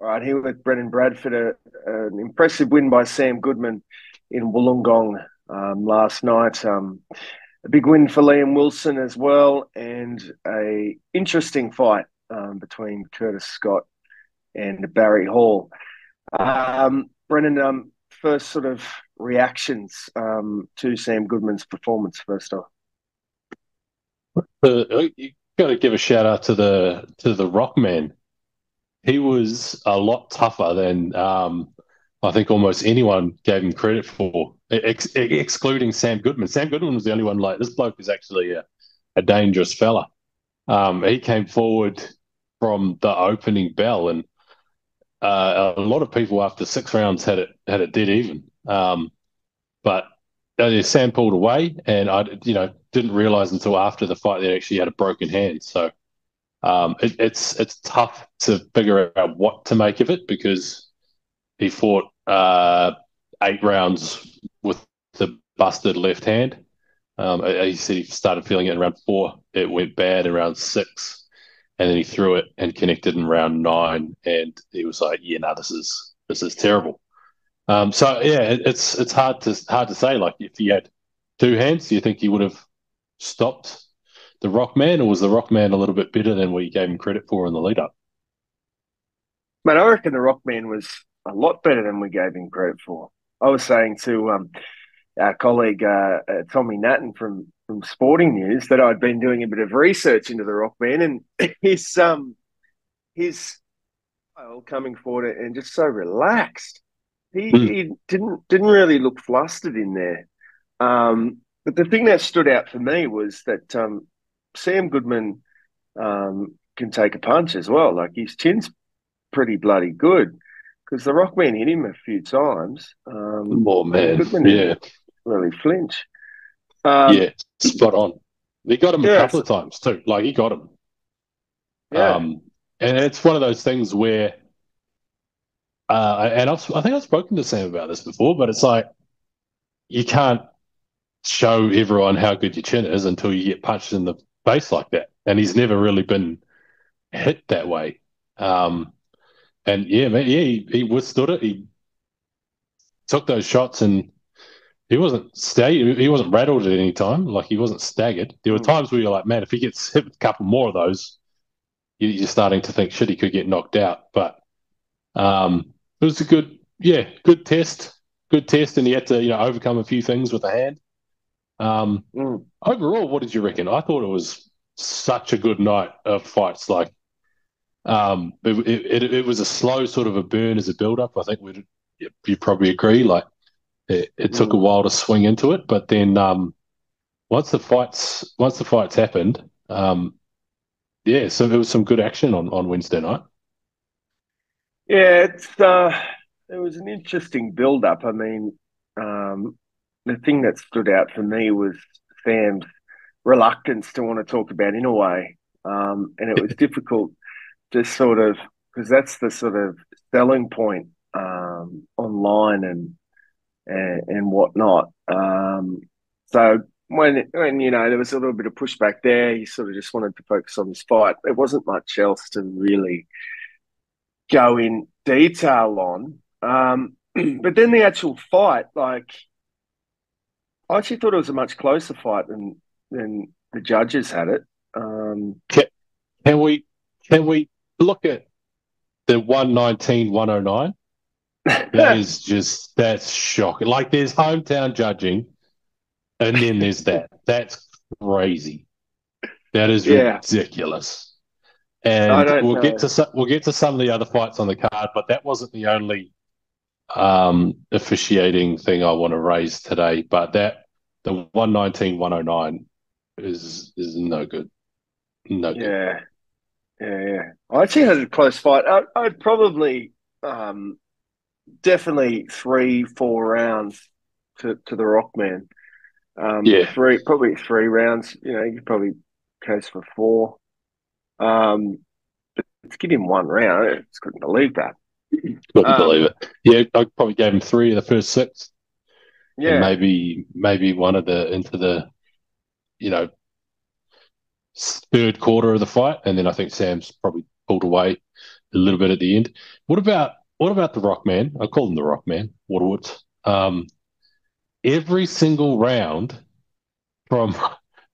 Right here with Brendan Bradford, an impressive win by Sam Goodman in Wollongong last night. A big win for Liam Wilson as well, and a interesting fight between Curtis Scott and Barry Hall. Brendan, first sort of reactions to Sam Goodman's performance first off. You got to give a shout out to the Rockman. He was a lot tougher than I think almost anyone gave him credit for, excluding Sam Goodman. Sam Goodman was the only one like this bloke is actually a dangerous fella. He came forward from the opening bell, and a lot of people after 6 rounds had it dead even. But Sam pulled away, and I didn't realize until after the fight that he actually had a broken hand. So it's tough to figure out what to make of it because he fought 8 rounds with the busted left hand. He said he started feeling it in round 4. It went bad in round 6, and then he threw it and connected in round 9. And he was like, "Yeah, no, this is terrible." So yeah, it's hard to say. Like if he had 2 hands, do you think he would have stopped the Rockman, or was the Rockman a little bit better than we gave him credit for in the lead up? Man, I reckon the Rockman was a lot better than we gave him credit for. I was saying to our colleague Tommy Natton from Sporting News that I'd been doing a bit of research into the Rockman, and his style coming forward and just so relaxed. He didn't really look flustered in there. But the thing that stood out for me was that Sam Goodman can take a punch as well. Like his chin's pretty bloody good because the Rockman hit him a few times. Oh man, Goodman yeah, didn't really flinch. yeah, spot on. He got him a Yeah, couple of times too. Like he got him. yeah, And it's one of those things where, I think I've spoken to Sam about this before, but it's like you can't show everyone how good your chin is until you get punched in the face like that. And he's never really been hit that way. And yeah, man, yeah, he withstood it. He took those shots, and he wasn't rattled at any time. Like he wasn't staggered. There were times where you're like, man, if he gets hit with a couple more of those, you're starting to think, shit, he could get knocked out. But it was a good test, and he had to overcome a few things with the hand. Overall, what did you reckon? I thought it was such a good night of fights. Like, it was a slow sort of a burn as a build up. I think you probably agree. Like, it took a while to swing into it, but then once the fights happened, yeah, so there was some good action on Wednesday night. Yeah, it was an interesting build up. I mean, the thing that stood out for me was Sam's reluctance to want to talk about Inoue. And it was difficult to sort of, because that's the sort of selling point online and whatnot. So when there was a little bit of pushback there, he sort of just wanted to focus on his fight. There wasn't much else to really go in detail on. But then the actual fight, like I actually thought it was a much closer fight than the judges had it. Can, can we can we look at the 119-109? That's shocking. Like there's hometown judging, and then there's that. That's crazy. That is Yeah, ridiculous. I And don't know. we'll get to some of the other fights on the card, but that wasn't the only officiating thing I want to raise today. But the 119-109 is no good. No good. Yeah, yeah. I actually had a close fight. I'd probably definitely 3-4 rounds to the Rockman. Yeah. Probably 3 rounds. You could probably case for 4. But to give him 1 round, I just couldn't believe that. Couldn't Um, believe it. Yeah, I probably gave him 3 of the first 6, and yeah, maybe one of the into the you know third quarter of the fight, and then I think Sam's probably pulled away little bit at the end. What about the Rockman? I call him the Rockman, Worawut. Every single round from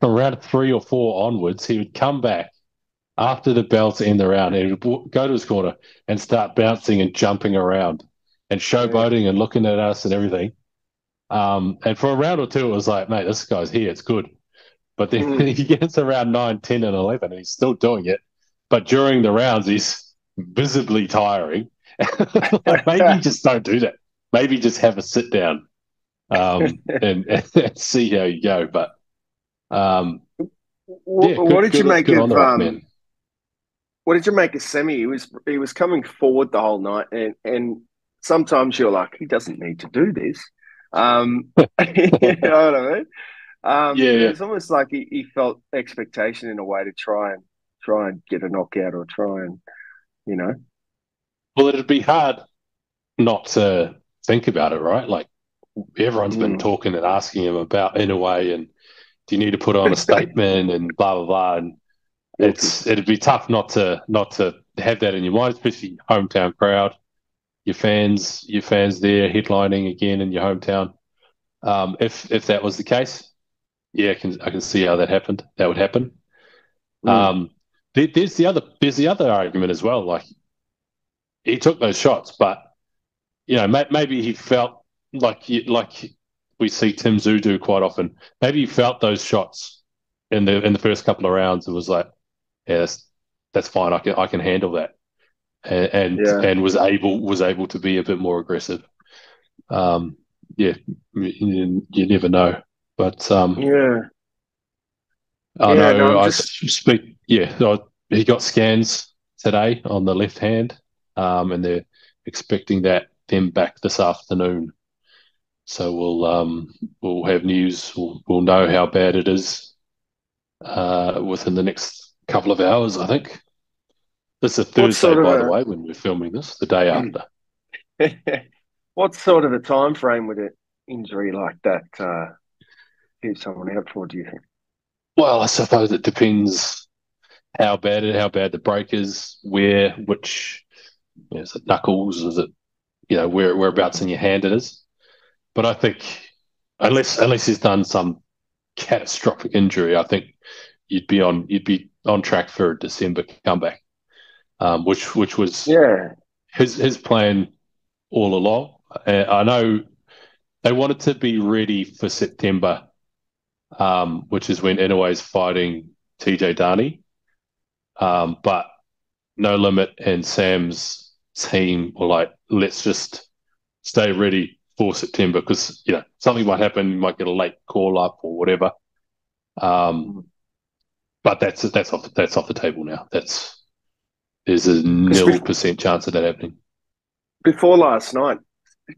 from round 3 or 4 onwards, he would come back after the bells end the round, and he would go to his corner and start bouncing and jumping around and Yeah. showboating and looking at us and everything. And for a round or two, it was like, mate, this guy's here. It's good. But then Mm. he gets around 9, 10, and 11, and he's still doing it. But during the rounds, he's visibly tiring. Like, maybe just don't do that. Maybe just have a sit down and see how you go. But yeah, What did you make good on of the rock, man. what did you make of Semi? He was coming forward the whole night, and sometimes you're like, he doesn't need to do this. You know what I mean? It Yeah. was almost like he felt expectation in a way to try and get a knockout or try and you know. Well, it'd be hard not to think about it, right? Like everyone's been Mm. talking and asking him about Inoue and do you need to put on a statement and blah blah blah. And Guilty. it'd be tough not to have that in your mind, especially hometown crowd, your fans there headlining again in your hometown. If that was the case, yeah, I can see how that would happen. Mm. Um, there's the other argument as well. Like he took those shots, but maybe he felt like we see Tim Zoo do quite often. Maybe he felt those shots in the first couple of rounds. It was like, yeah, that's fine. I can handle that, and Yeah. and was able to be a bit more aggressive. Um, yeah, you never know, but Yeah. I Yeah. No, know I'm I just speak. Yeah, he got scans today on the left hand, and they're expecting them back this afternoon. So we'll have news. We'll know how bad it is within the next couple of hours. I think this is a what Thursday, sort by the of way, when we're filming this. The day after. a what sort of a time frame would an injury like that keep someone out for? Do you think? Well, I suppose it depends how bad the break is, which is it knuckles? Is it whereabouts in your hand it is? But I think unless he's done some catastrophic injury, I think you'd be on track for a December comeback, which was Yeah. his plan all along. I know they wanted to be ready for September, which is when Inoue's fighting TJ Darney. But No Limit and Sam's team were like, let's just stay ready for September because something might happen. You might get a late call up or whatever. Um, Mm. but that's off the table now. There's a Because 0% chance of that happening. before last night,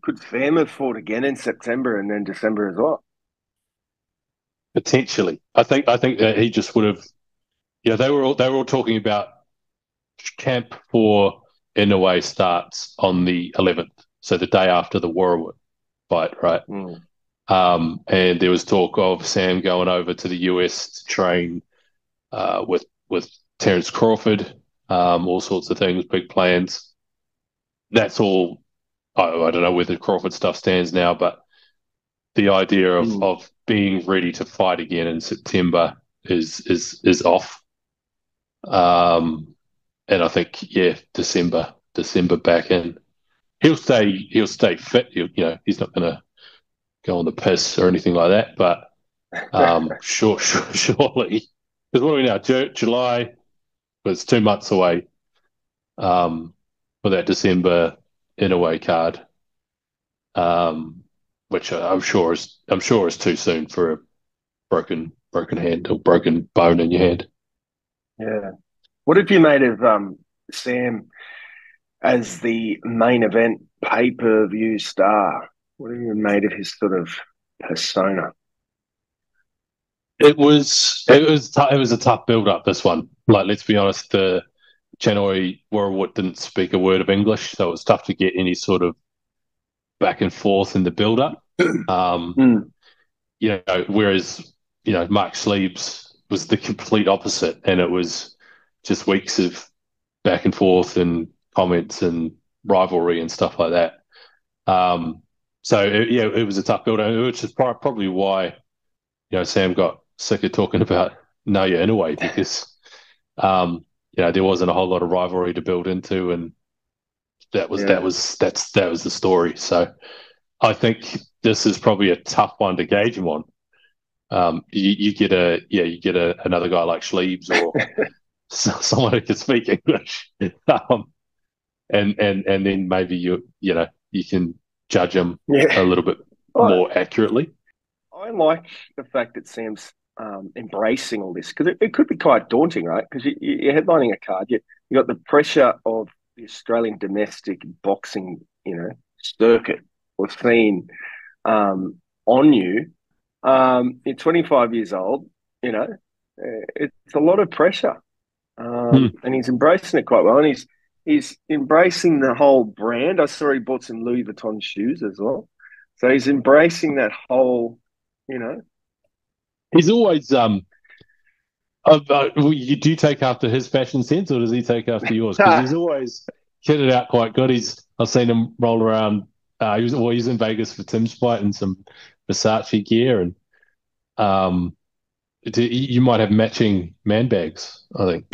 could Sam have fought again in September and then December as well? Potentially, I think that he just would have. Yeah, they were all talking about camp for Inoue starts on the 11th, so the day after the Worawut fight, right? Mm. And there was talk of Sam going over to the US to train with Terence Crawford, all sorts of things, big plans. That's all. I don't know where the Crawford stuff stands now, but the idea of Mm. of being ready to fight again in September is off. Um, and I think December back in. He'll stay fit. He's not going to go on the piss or anything like that. But surely, because what are we now? July was 2 months away for that December in away card, which I'm sure is too soon for a broken hand or broken bone in your hand. Yeah. What have you made of Sam as the main event pay-per-view star? What have you made of his sort of persona? It was a tough build up. This one, like let's be honest, the Chainoi Worawut didn't speak a word of English, so it was tough to get any sort of back and forth in the build up. Um, Mm. whereas Mark Sleeves was the complete opposite, and it was just weeks of back and forth and comments and rivalry and stuff like that. It was a tough build, which is probably why Sam got sick of talking about Naoya Inoue because there wasn't a whole lot of rivalry to build into, and that was the story. So I think this is probably a tough one to gauge him on. You get another guy like Schliebs or someone who can speak English, and then maybe you can judge him a little bit more accurately. I like the fact that Sam's embracing all this because it could be quite daunting, right? Because you're headlining a card, you got the pressure of the Australian domestic boxing, circuit or scene on you. You're 25 years old, it's a lot of pressure, and he's embracing it quite well, and he's embracing the whole brand. I saw he bought some Louis Vuitton shoes as well, so he's embracing that whole, He's always you do take after his fashion sense, or does he take after yours? Because he's always kitted out quite good. I've seen him roll around. He was in Vegas for Tim's fight in some Versace gear, and you might have matching man bags, I think.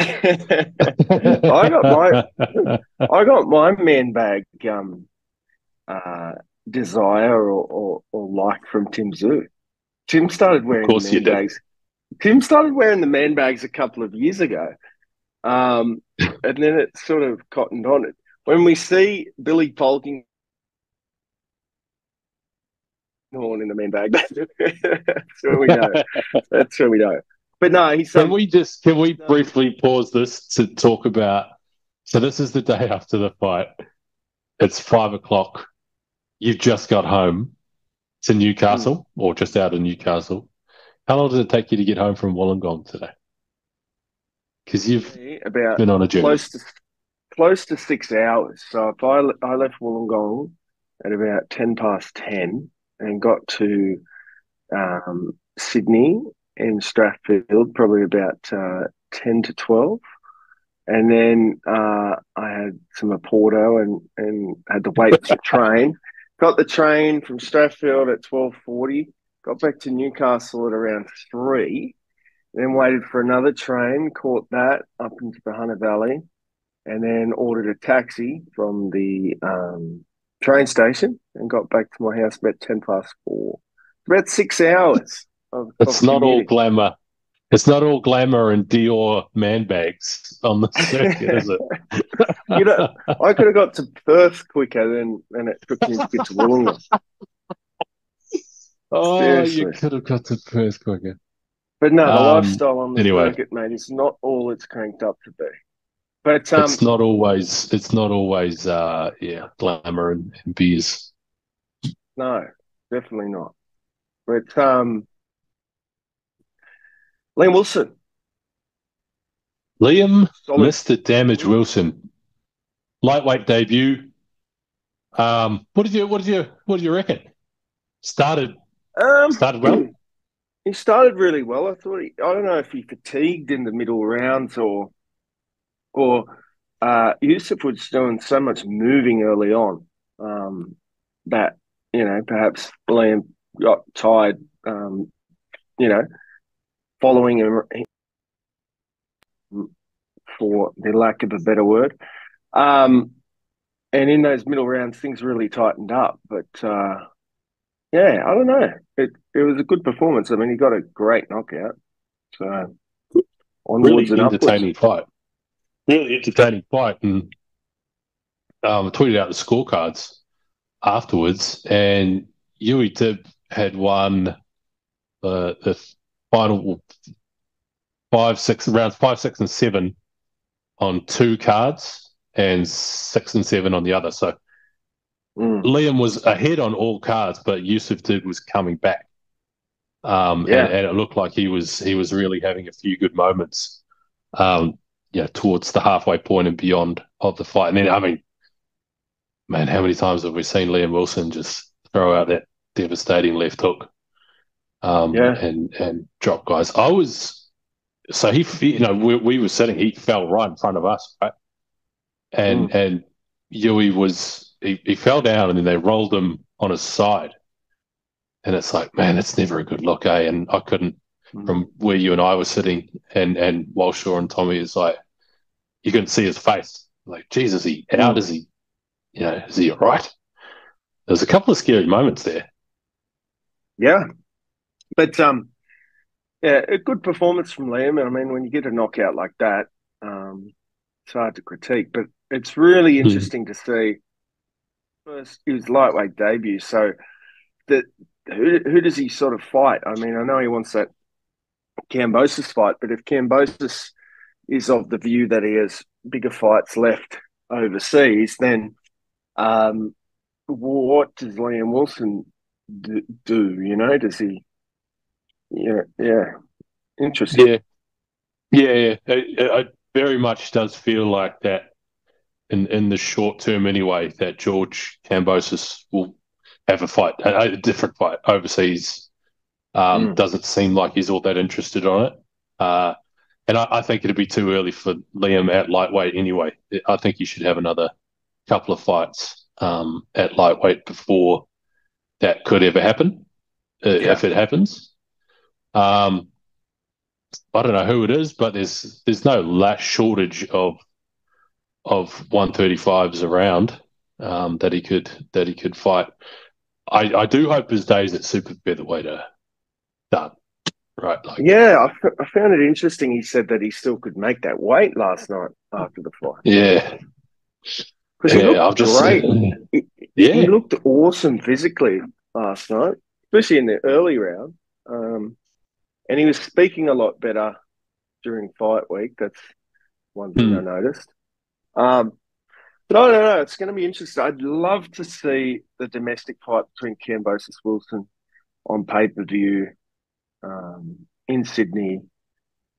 I got my man bag desire or like from Tim Zoo. Tim started wearing the man bags. Tim started wearing the man bags a couple of years ago, and then it sort of cottoned on it. When we see Billy Polking in the man bag, that's when we know. That's when we know. But no, he's. Can we briefly pause this to talk about? So this is the day after the fight. It's 5:00. You've just got home to Newcastle, or just out of Newcastle. How long does it take you to get home from Wollongong today? Because you've been on a journey. Close to 6 hours. So if I left Wollongong at about 10:10 and got to Sydney in Strathfield probably about 10 to 12. And then I had some Oporto and had to wait for the train. Got the train from Strathfield at 12:40. Got back to Newcastle at around 3. Then waited for another train, caught that up into the Hunter Valley, and then ordered a taxi from the train station and got back to my house about 4:10. About 6 hours. It's not all glamour. It's not all glamour and Dior man bags on the circuit, is it? I could have got to Perth quicker than it took me to get to Wollongong. Oh, seriously. You could have got to Perth quicker. But no, the lifestyle on the circuit, mate, is not all it's cranked up to be. But it's not always glamour and beers. No, definitely not. But Liam Wilson. Mr. Damage Wilson. Lightweight debut. What did you reckon? Started well? He started really well. I don't know if he fatigued in the middle rounds or Yusuf was doing so much moving early on that, perhaps Liam got tired, following him, for the lack of a better word. And in those middle rounds, things really tightened up. But, I don't know. It was a good performance. I mean, he got a great knockout. So, onwards and upwards. Really entertaining fight. And I tweeted out the scorecards afterwards, and Yui Tib had won the final rounds 5, 6, and 7 on 2 cards, and 6 and 7 on the other. So Liam was ahead on all cards, but Yusuf Tib was coming back. And it looked like he was really having a few good moments. Towards the halfway point and beyond of the fight. And then, I mean, man, how many times have we seen Liam Wilson just throw out that devastating left hook and drop guys? We were sitting, he fell right in front of us, right? And Yui he fell down and then they rolled him on his side. And it's like, man, it's never a good look, eh? And I couldn't, Mm. from where you and I were sitting, and Walshaw and Tommy is like, you couldn't see his face. Like, geez, is he out? Mm. Is he all right? There's a couple of scary moments there. Yeah, but yeah, a good performance from Liam. I mean, when you get a knockout like that, um, it's hard to critique. But it's really Mm. interesting to see first his lightweight debut. So that who does he sort of fight? I mean, I know he wants that Kambosos fight, but if Kambosos is of the view that he has bigger fights left overseas, then what does Liam Wilson do? You know, does he? Yeah, yeah, interesting. Yeah, yeah. It very much does feel like that in the short term anyway, that George Kambosos will have a different fight overseas. Mm, Doesn't seem like he's all that interested on it. And I think it'd be too early for Liam at lightweight anyway. I think he should have another couple of fights at lightweight before that could ever happen, yeah, if it happens. Um, I don't know who it is, but there's no shortage of 135s around that he could fight. I do hope his days at super featherweight are done. Right, like yeah. I found it interesting. He said that he still could make that weight last night after the fight yeah, because he yeah. I've looked just great. He yeah, looked awesome physically last night, especially in the early round. Um, and he was speaking a lot better during fight week. That's one thing I mm, noticed. Um, but I don't know. It's going to be interesting. I'd love to see the domestic fight between Kambosos Wilson on pay per view in Sydney.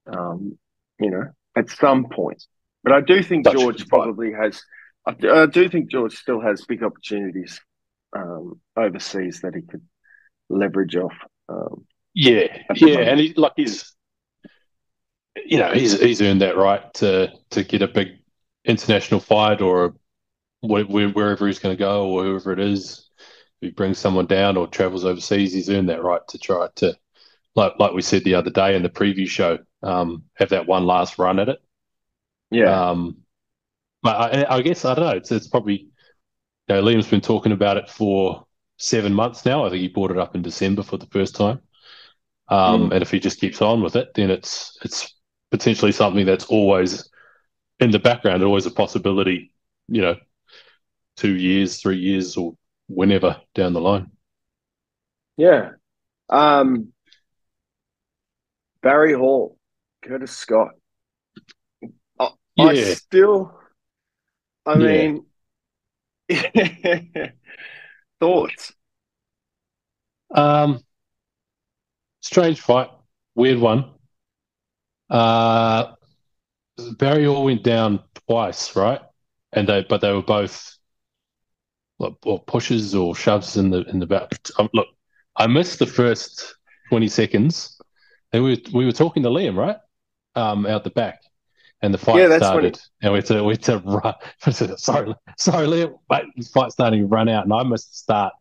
Um, at some point. But I do think such a George good fight. probably has. I do think George still has big opportunities overseas that he could leverage off Yeah, at the yeah, and moment. he's earned that right to get a big international fight or wherever he's going to go or whoever it is. If he brings someone down or travels overseas, he's earned that right to try to, like we said the other day in the preview show, have that one last run at it. Yeah, Um, but I guess I don't know. It's probably Liam's been talking about it for 7 months now. I think he brought it up in December for the first time. mm. And if he just keeps on with it, then it's potentially something that's always in the background, always a possibility. You know, 2 years, 3 years, or whenever down the line. Yeah. Um, Barry Hall, Curtis Scott. I Yeah, still, I yeah. mean, thoughts. Um, Strange fight, weird one. Uh, Barry all went down twice, right? But they were both or pushes or shoves in the back. Look, I missed the first 20 seconds. And we were talking to Liam, right? Out the back, and the Yeah, fight that's when started, and we had to run. Sorry, Liam, but the fight starting to run out, and I missed the start.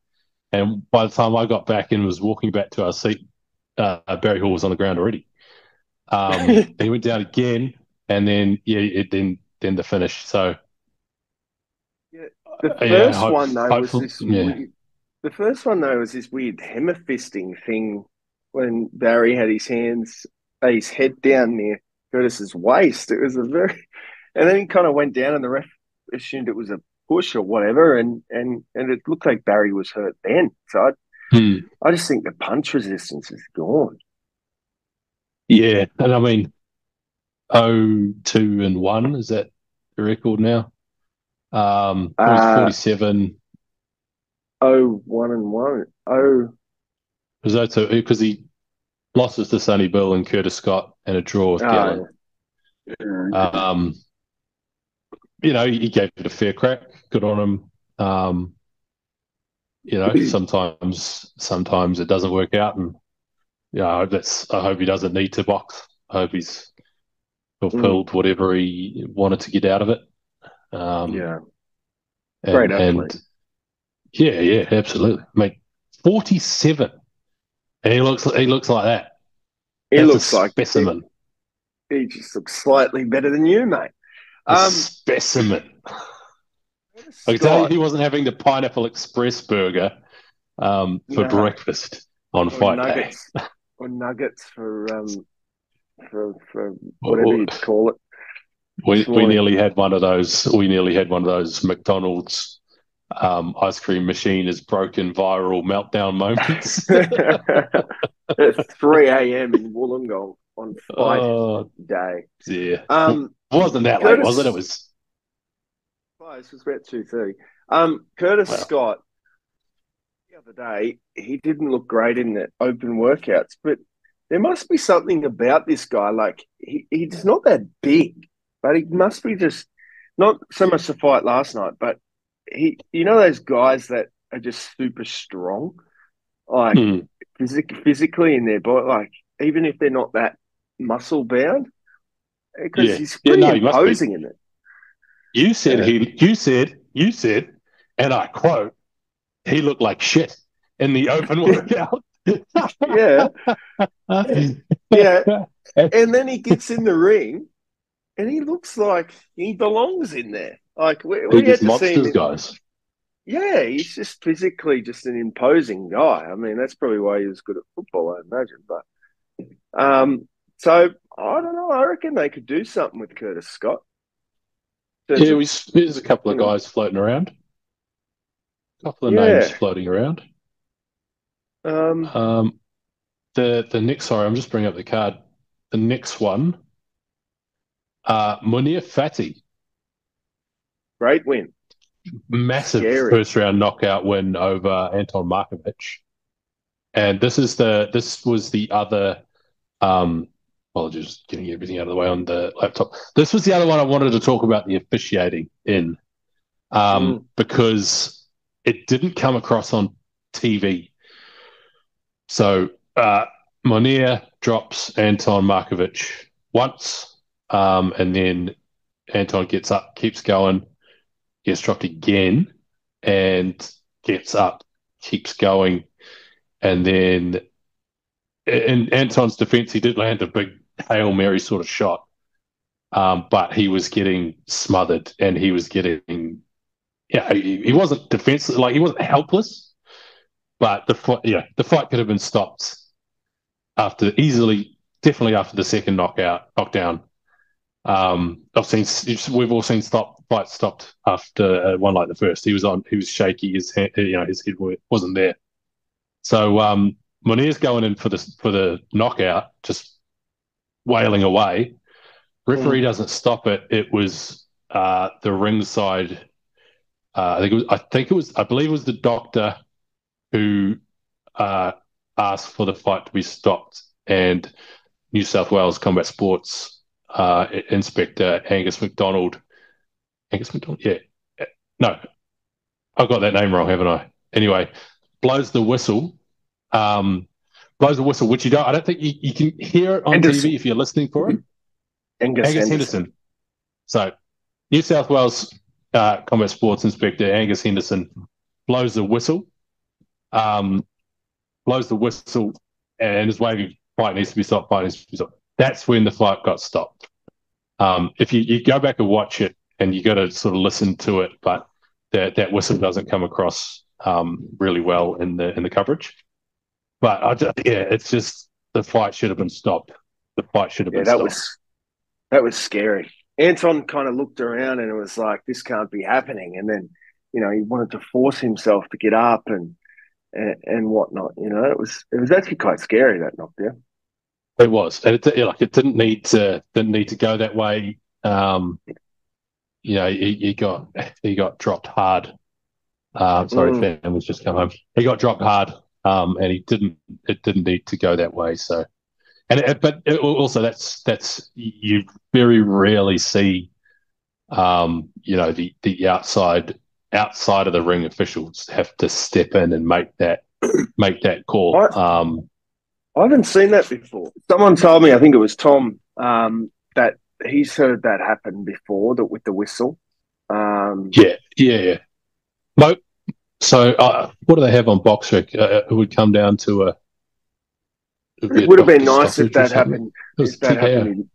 And by the time I got back and was walking back to our seat, Barry Hall was on the ground already. he. He went down again, and then then the finish. So Yeah. The yeah, first one though was hopefully, this yeah. weird. The first one though was this weird hammer fisting thing when Barry had his head down near Curtis's waist. It was a very, and then he kind of went down, and the ref assumed it was a push or whatever, and it looked like Barry was hurt then. So Hmm. I just think the punch resistance is gone. Yeah, and I mean, 0-2-1 is that the record now? It was Uh 47. oh 1-1. Oh It was 0-2 because he losses to Sonny Bill and Curtis Scott and a draw with Gatlin. oh yeah. Um, he gave it a fair crack. Good on him. Um, sometimes it doesn't work out, and I hope he doesn't need to box. I hope he's Mm, fulfilled whatever he wanted to get out of it. Um, yeah. Great and athlete. yeah, absolutely, mate. 47, and he looks like that. He That's a looks like specimen. he just looks slightly better than you, mate. A Um, specimen. I can tell you Scott he wasn't having the Pineapple Express burger for no, breakfast on or fight day. nuggets for whatever you call it this We morning. nearly had one of those. We nearly had one of those McDonald's ice cream machine is broken viral meltdown moments. At 3 a.m. in Wollongong on fight Oh day. dear, Um, wasn't that late, was it? It Curtis, was. it was about 2:30. Curtis Well, Scott the other day, he didn't look great in the open workouts, but there must be something about this guy. Like he's not that big, but he must be just not so much the fight last night, but you know, those guys that are just super strong, like hmm. physically in their body, like even if they're not that muscle bound, because Yeah, he's yeah. pretty No, he must be. imposing in it. You said Yeah, he. You said, and I quote: "He looked like shit in the open workout." yeah, yeah. And then he gets in the ring and he looks like he belongs in there. Like He we just had to see him monsters in. guys. Yeah, he's just physically just an imposing guy. I mean, that's probably why he was good at football, I imagine. But so I don't know. I reckon they could do something with Curtis Scott in terms Yeah, of there's a couple you of know, guys floating around. A couple of names yeah. floating around. Um, Um, the next, sorry, I'm just bringing up the card. The next one, Munir Fatty, Great win, massive scary. first round knockout win over Anton Markovic, and this was the other. Apologies, getting everything out of the way on the laptop. This was the other one I wanted to talk about the officiating in, Mm, because it didn't come across on TV. So Monir drops Anton Markovic once, and then Anton gets up, keeps going, gets dropped again, and gets up, keeps going, and then in Anton's defense, he did land a big Hail Mary sort of shot, but he was getting smothered, and he was getting, yeah, he wasn't defenseless, like he wasn't helpless, but the fight could have been stopped after easily, definitely after the second knockdown. We've all seen fights stopped after one like the first. He was shaky. His head, his head wasn't there. So Munir's going in for the knockout, just wailing away. Referee mm. doesn't stop it. It was the ringside. I believe it was the doctor who uh, asked for the fight to be stopped, and New South Wales Combat Sports Inspector Angus McDonald. Angus McDonald, yeah. No, I got that name wrong, haven't I? Anyway, blows the whistle. Um, blows the whistle, which I don't think you can hear it on TV Henderson, if you're listening for it. Angus Angus Henderson. Henderson. So, New South Wales Combat Sports Inspector Angus Henderson blows the whistle. Um, blows the whistle and is waving, fight needs to be stopped, fight needs to be stopped. That's when the fight got stopped. If you go back and watch it, and you got to sort of listen to it, but that whistle doesn't come across really well in the coverage. But it's just the fight should have been stopped. The fight should have Yeah, been stopped. that was scary. Anton kind of looked around and it was like, this can't be happening. And then, he wanted to force himself to get up and whatnot. It was actually quite scary, that knockdown. It was, and it didn't need to go that way. He got dropped hard. Sorry, Mm. family's just come home. He got dropped hard, and it didn't need to go that way. So, also that's you very rarely see, the outside of the ring officials have to step in and make that call. I, I haven't seen that before. Someone told me, I think it was Tom, that he's heard that happen before, that with the whistle. Yeah, yeah, yeah. So, what do they have on Boxrec? It would come down to It would have been nice if stoppage or that something. happened. It was If that happened,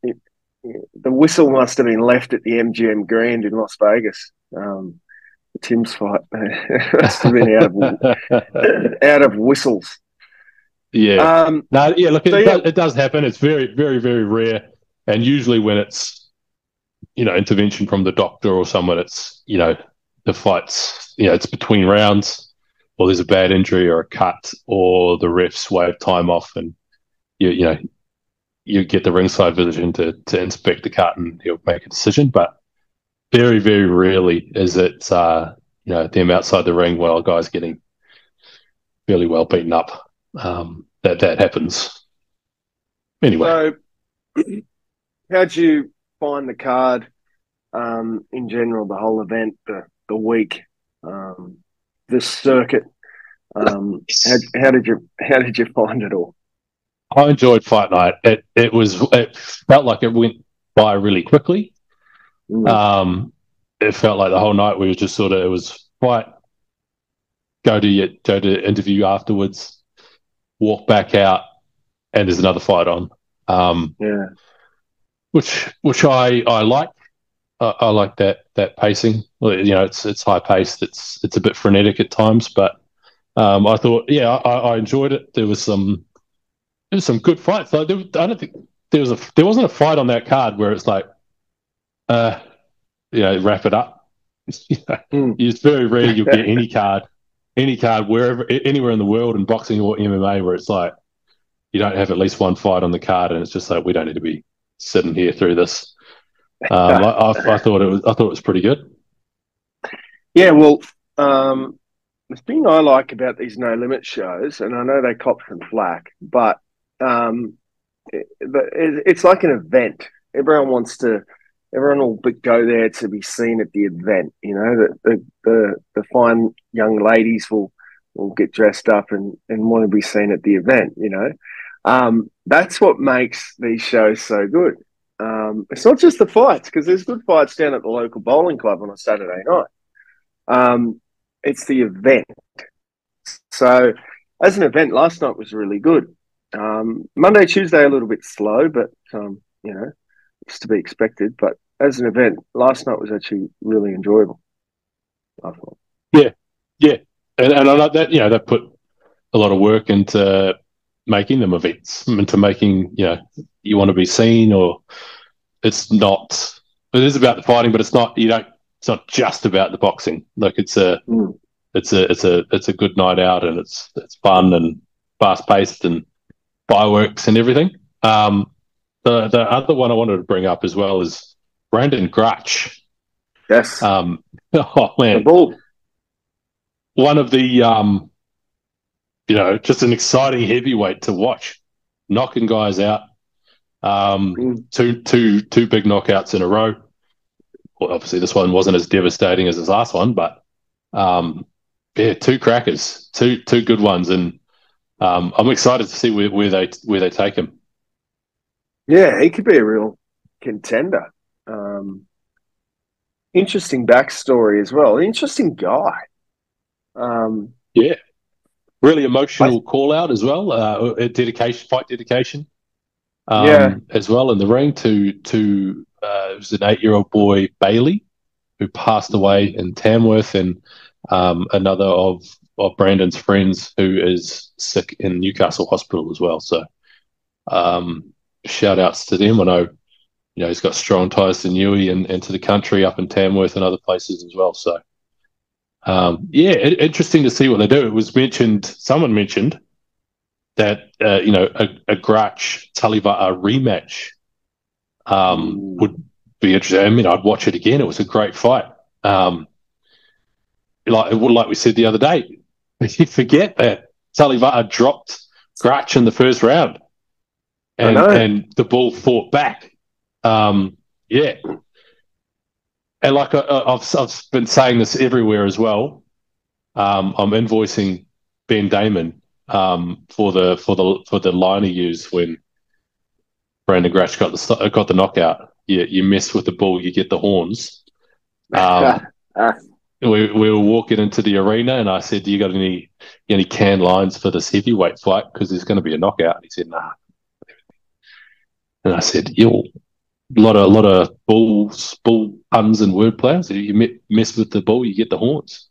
the whistle must have been left at the MGM Grand in Las Vegas. The Tim's fight must have been out of whistles. Yeah. No, yeah, look, So yeah, it does happen. It's very, very, very rare. And usually when it's, intervention from the doctor or someone, it's, the fight's, it's between rounds, or there's a bad injury or a cut, or the refs waive time off, and you get the ringside physician to inspect the cut and he'll make a decision. But very, very rarely is it, them outside the ring while a guy's getting fairly well beaten up. That happens. Anyway. So how'd you find the card in general, the whole event, the week, the circuit? How did you find it all? I enjoyed Fight Night. It felt like it went by really quickly. It felt like the whole night we were just it was fight, go to interview afterwards, walk back out, and there's another fight on. Which I like. I like that pacing. It's high paced. It's a bit frenetic at times, but I thought, I enjoyed it. There was some good fights. Like I don't think there wasn't a fight on that card where it's like, wrap it up. It's very rare you'll get any card wherever, anywhere in the world in boxing or MMA where it's like you don't have at least one fight on the card, and it's just like we don't need to be sitting here through this. I thought it was pretty good. Yeah, well, the thing I like about these no limit shows, and I know they cop some flack, but it's like an event. Everyone will go there to be seen at the event. The fine young ladies will get dressed up and want to be seen at the event. That's what makes these shows so good. It's not just the fights, because there's good fights down at the local bowling club on a Saturday night. It's the event. So as an event, last night was really good. Monday, Tuesday, a little bit slow, but it's to be expected. But as an event, last night was actually really enjoyable, I thought. Yeah. And I like that, they put a lot of work into making them events, into making, you want to be seen, or it is about the fighting, but it's not just about the boxing. Like it's a good night out, and it's fun and fast paced and fireworks and everything. The other one I wanted to bring up as well is Brandon Grutch. Yes. Oh man, the bull. One of the just an exciting heavyweight to watch, knocking guys out. Two big knockouts in a row. Well, obviously this one wasn't as devastating as his last one, but two crackers, two good ones, and I'm excited to see where they take him. Yeah, he could be a real contender. Interesting backstory as well. Interesting guy. Really emotional call out as well. Fight dedication. As well in the ring to it was an 8-year-old boy, Bailey, who passed away in Tamworth, and another of Brandon's friends who is sick in Newcastle Hospital as well. So shout outs to them. I know he's got strong ties to Niue and to the country up in Tamworth and other places as well. So interesting to see what they do. It was someone mentioned that a Grutch Taliva'a rematch would be interesting. I mean, I'd watch it again. It was a great fight. Like we said the other day, you forget that Taliva'a dropped Grutch in the first round, and the bull fought back. And like I've been saying this everywhere as well. I'm invoicing Ben Damon for the line he used when Brandon Grutch got the knockout. You mess with the bull, you get the horns. we were walking into the arena, and I said, "Do you got any canned lines for this heavyweight fight? Because there's going to be a knockout." And he said, "Nah." And I said, "Yo, a lot of bull puns and wordplay. So you mess with the bull, you get the horns."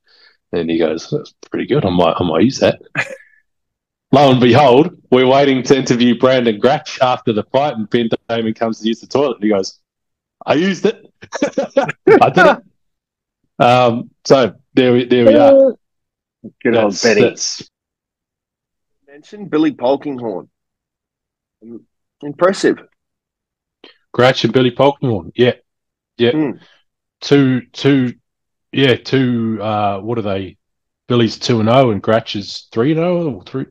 And he goes, "That's pretty good. I might use that." Lo and behold, we're waiting to interview Brandon Gratch after the fight, and Ben Damon comes to use the toilet, and he goes, "I used it. I did it." So there we are. Good old Benny. That's Mentioned Billy Polkinghorne. Impressive. Gratch and Billy Polkinghorne. Yeah. Mm. Two. What are they? Billy's 2-0 and Gratch is 3-0 or 3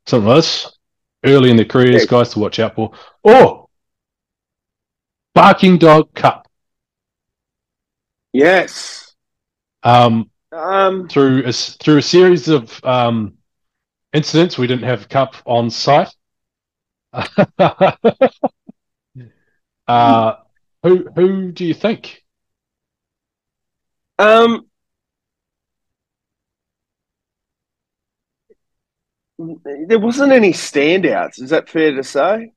something like this. Early in their careers, guys to watch out for. Oh, Barking Dog Cup. Yes. Through a series of incidents, we didn't have Cup on site. Who do you think? There wasn't any standouts. Is that fair to say?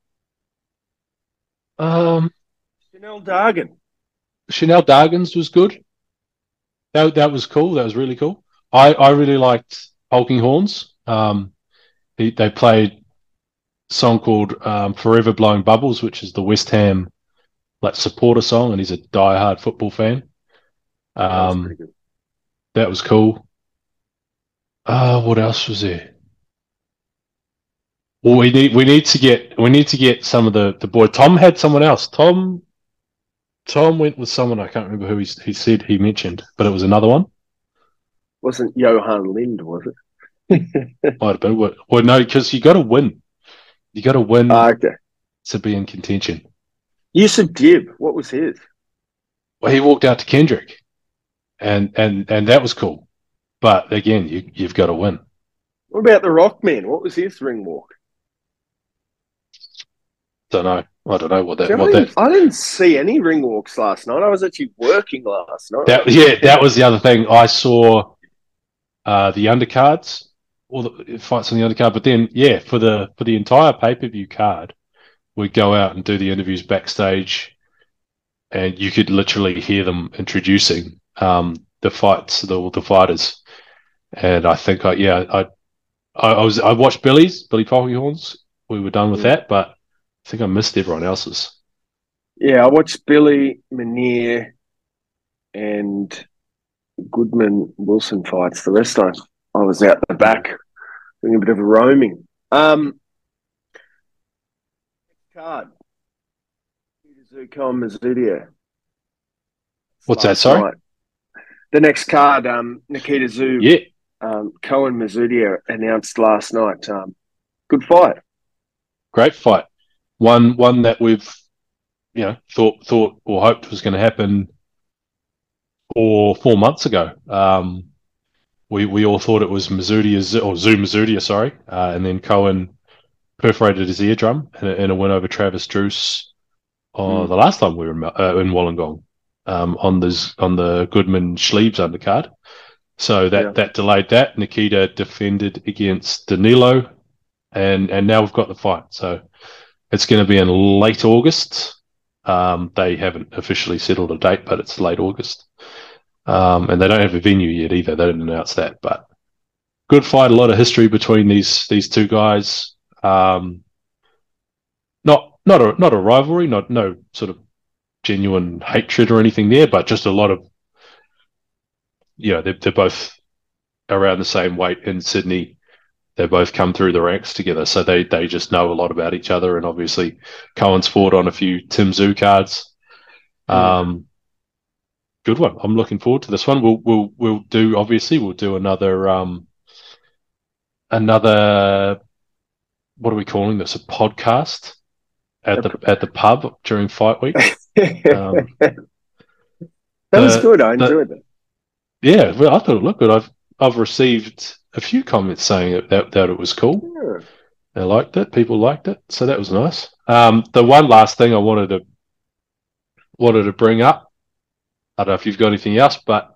Chanel Dargan. Chanel Dargans was good. That was cool. That was really cool. I really liked Polkinghorns. They played a song called "Forever Blowing Bubbles," which is the West Ham supporter song, and he's a diehard football fan. That was pretty good. That was cool. What else was there? Well, we need to get some of the boy. Tom had someone else. Tom went with someone, I can't remember who he said he mentioned, but it was another one. Wasn't Johan Lind, was it? Might have been. Well, no, because you got to win. You got to win to be in contention. Yusuf Dib, what was his? Well, he walked out to Kendrick, and that was cool. But again, you've got to win. What about the Rockman? What was his ring walk? I don't know what that. I didn't see any ring walks last night. I was actually working last night. That was the other thing. I saw the undercards, all the fights on the undercard, but then for the entire pay-per-view card, we'd go out and do the interviews backstage, and you could literally hear them introducing the fights, the fighters. And I think I watched Billy Polkinghorns. We were done with that, but I think I missed everyone else's. Yeah, I watched Billy, Manier, and Goodman Wilson fights. The rest I was out the back doing a bit of a roaming. Card. Zuko and Mizudia. What's that? Sorry. Night. The next card, Nikita Zub. Yeah. Cohen Mizudia announced last night. Good fight. Great fight. One that we've thought or hoped was going to happen 4 months ago. We all thought it was Mizudia, sorry, and then Cohen perforated his eardrum in a win over Travis Druce the last time we were in Wollongong on the Goodman Schliebs undercard. So that delayed that. Nikita defended against Danilo, and now we've got the fight. So it's going to be in late August. They haven't officially settled a date, but it's late August. And they don't have a venue yet either. They didn't announce that, but good fight. A lot of history between these two guys. Not a rivalry, no sort of genuine hatred or anything there, but just a lot of they're both around the same weight in Sydney. They both come through the ranks together, so they just know a lot about each other. And obviously, Cohen's fought on a few Tim Tszyu cards. Good one. I'm looking forward to this one. We'll do another. What are we calling this? A podcast at the pub during fight week. That was good. I enjoyed it. Yeah, well, I thought it looked good. I've received a few comments saying that it was cool. Yeah. They liked it. People liked it, so that was nice. The one last thing I wanted to bring up, I don't know if you've got anything else, but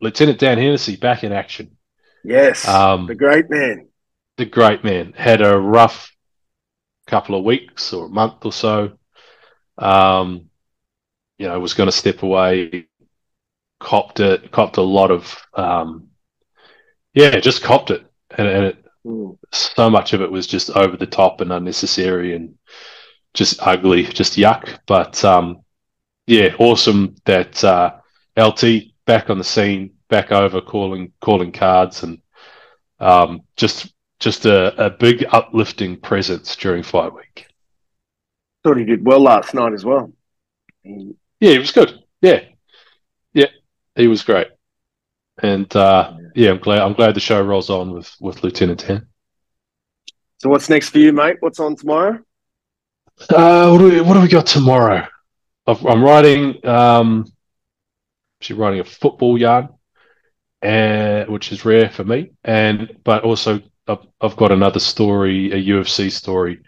Lieutenant Dan Hennessy back in action. Yes, the Um, great man. the great man had a rough couple of weeks or a month or so. Um, was going to step away, copped a lot of, just copped it. And Mm. so much of it was just over the top and unnecessary and just ugly, just yuck. But awesome that LT back on the scene, back over calling cards, and just a big uplifting presence during fight week. Thought he did well last night as well. He, Yeah, he was good. Yeah, yeah, he was great. And yeah. I'm glad the show rolls on with Lieutenant Dan. So what's next for you, mate? What's on tomorrow? What do we got tomorrow? I'm writing actually writing a football yarn, which is rare for me, but also I've got another story, a UFC story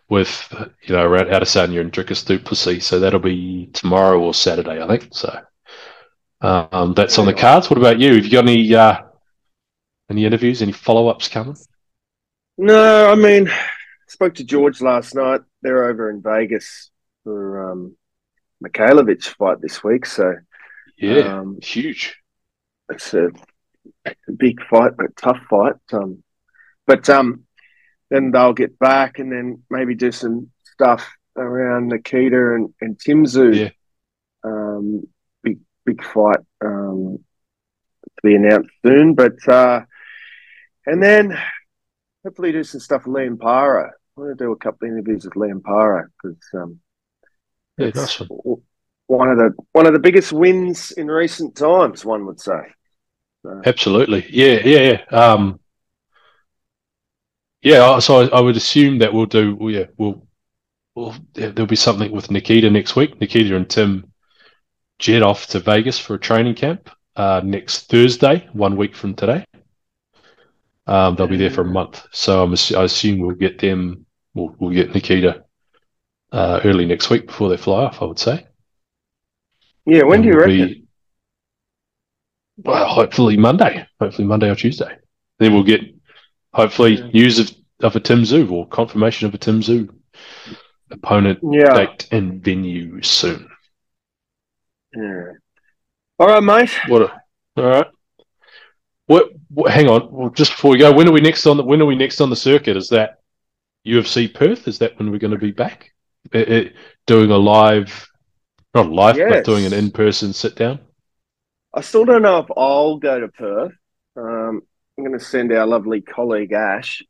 with around Adesanya and Dricus du Plessis, so that'll be tomorrow or Saturday, I think. So that's on Very the nice. cards. What about you? Have you got any interviews, any follow ups coming? No, I mean, spoke to George last night. They're over in Vegas for Mikhailovic's fight this week, so Yeah, um, huge. it's a big fight, but tough fight. But then they'll get back and then maybe do some stuff around Nikita and Timzu. Yeah, Um, big fight to be announced soon. But and then hopefully do some stuff with Liam Para. I want to do a couple of interviews with Liam Para because yeah, it's nice one. one of the biggest wins in recent times. One would say. So, Absolutely. Yeah, yeah, yeah. Yeah. So I would assume that we'll do. Yeah, there'll be something with Nikita next week. Nikita and Tim jet off to Vegas for a training camp next Thursday, 1 week from today. They'll be there for a month, so I assume we'll get them. We'll get Nikita early next week before they fly off. I would say, yeah, when and do you we'll reckon? be hopefully Monday or Tuesday. Then we'll get hopefully Yeah. news of a Tim Zoo or confirmation of a Tim Zoo opponent, Yeah. date, and venue soon. Yeah. All right, mate. All right. Hang on. Well, just before we go, when are we next on the circuit? Is that UFC Perth? Is that when we're going to be back? Doing a live, not live, but doing an Yes. in-person sit down. I still don't know if I'll go to Perth. I'm going to send our lovely colleague Ash,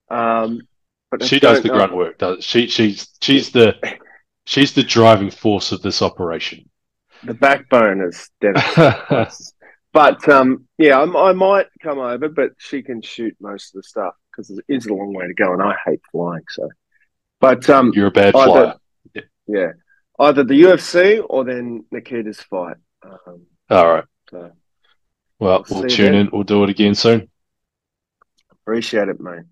but I She does don't the know grunt work. Does she? She's the driving force of this operation. the backbone, as Dennis likes. But yeah, I might come over, but she can shoot most of the stuff because it is a long way to go, and I hate flying. So, but You're a bad either flyer. Yeah. yeah, either the UFC or then Nikita's fight. All right. So we'll Well, we'll see you tune then. in. We'll do it again soon. Appreciate it, mate.